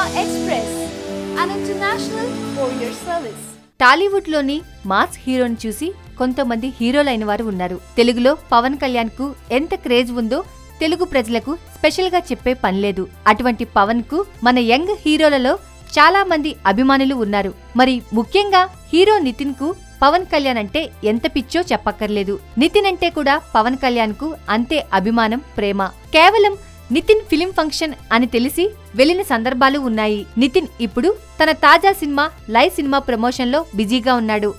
Express, an international courier service. Tollywood లోని mass హీరోని చూసి కొంతమంది హీరోలైన వారు ఉన్నారు. తెలుగులో పవన్ కళ్యాణ్ కు ఎంత క్రేజ్ ఉందో తెలుగు ప్రజలకు స్పెషల్ గా చెప్పే పనిలేదు. అటువంటి పవన్ కు మన యంగ్ హీరోలలో చాలా మంది అభిమానులు ఉన్నారు. మరి ముఖ్యంగా హీరో నితిన్ కు పవన్ కళ్యాణ్ అంటే ఎంత పిచ్చో చెప్పక్కర్లేదు. నితిన్ అంటే కూడా పవన్ కళ్యాణ్ కు అంతే అభిమానం, ప్రేమ. కేవలం నితిన్ ఫిలిం ఫంక్షన్ అని తెలిసి వెళ్లిన సందర్భాలు ఉన్నాయి. నితిన్ ఇప్పుడు తన తాజా సినిమా లైవ్ సినిమా ప్రమోషన్ లో బిజీగా ఉన్నాడు.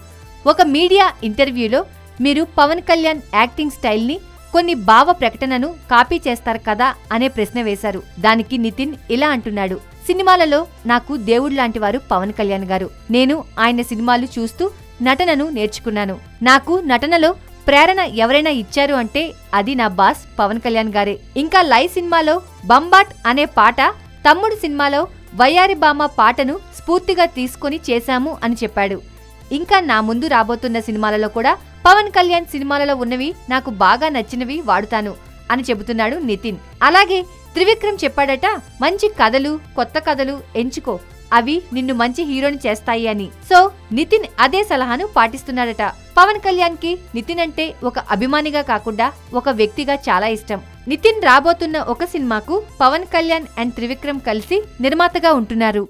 ఒక మీడియా ఇంటర్వ్యూలో మీరు పవన్ కళ్యాణ్ యాక్టింగ్ స్టైల్ ని, కొన్ని భావ ప్రకటనను కాపీ చేస్తారు కదా అనే ప్రశ్న వేశారు. దానికి నితిన్ ఇలా అంటున్నాడు: సినిమాలలో నాకు దేవుడు లాంటి వారు పవన్ కళ్యాణ్ గారు. నేను ఆయన సినిమాలు చూస్తూ నటనను నేర్చుకున్నాను. నాకు నటనలో ప్రేరణ ఎవరైనా ఇచ్చారు అంటే అది నా బాస్ పవన్ కళ్యాణ్ గారే. ఇంకా లైవ్ సినిమాలో బంబాట్ అనే పాట, తమ్ముడు సినిమాలో వయ్యారి బామ్మ పాటను స్ఫూర్తిగా తీసుకుని చేశాము అని చెప్పాడు. ఇంకా నా ముందు రాబోతున్న సినిమాలలో కూడా పవన్ కళ్యాణ్ సినిమాలలో ఉన్నవి నాకు బాగా నచ్చినవి వాడుతాను అని చెబుతున్నాడు నితిన్. అలాగే త్రివిక్రమ్ చెప్పాడట, మంచి కథలు, కొత్త కథలు ఎంచుకో, అవి నిన్ను మంచి హీరోని చేస్తాయి అని. సో నితిన్ అదే సలహాను పాటిస్తున్నాడట. పవన్ కళ్యాణ్ కి నితిన్ అంటే ఒక అభిమానిగా కాకుండా ఒక వ్యక్తిగా చాలా ఇష్టం. నితిన్ రాబోతున్న ఒక సినిమాకు పవన్ కళ్యాణ్ అండ్ త్రివిక్రమ్ కలిసి నిర్మాతగా ఉంటున్నారు.